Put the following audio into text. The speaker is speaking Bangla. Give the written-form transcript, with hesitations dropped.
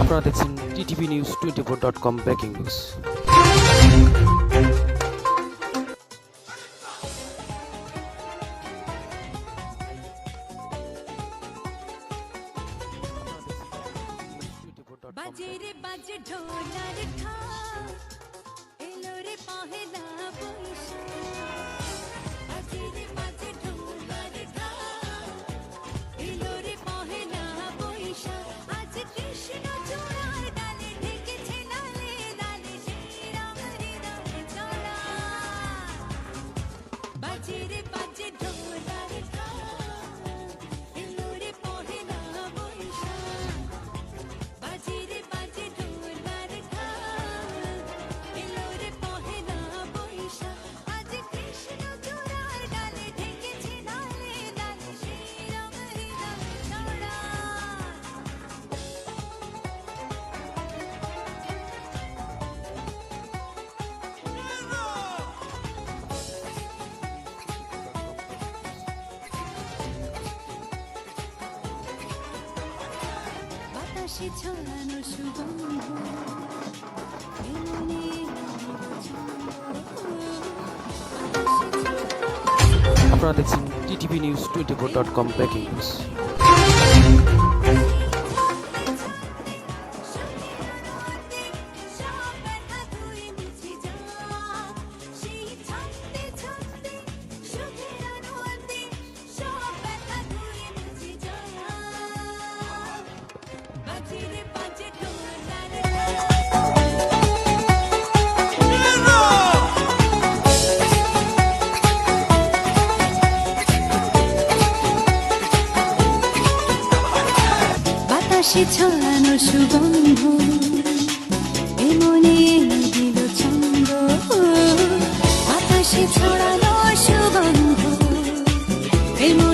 আপনারা দেখছেন TTV news 24.com breaking news. বাজে রে বাজে ঢোলার ঢাক, এলো রে পহেলা বৈশাখ। বাজে রে বাজে ঢোলার ঢাক, এলো রে পহেলা বৈশাখ। আজ কৃষ্ণ চূড়ার ডালে ঢেকেছে লালে লালে শ্রীরাম হৃদয়ে চলা। বাজে রে বাজে ঢোলার ঢাক, এলো রে পহেলা বৈশাখ। বাজে রে বাজে ঢোলার ঢাক, এলো রে পহেলা বৈশাখ। আজ কৃষ্ণ চূড়ার ডালে ঢেকেছে লালে লালে শ্রীরাম হৃদয়ে চলা। বাতাসে ছড়ানো সুগন্ধ, এমনি আপনারা দেখছেন TTV news 24.com breaking news. বাতাসে ছড়ানো সুগন্ধ, এমনি এনে দিল ছন্দ। বাতাসে ছড়ানো সুগন্ধ, এমনি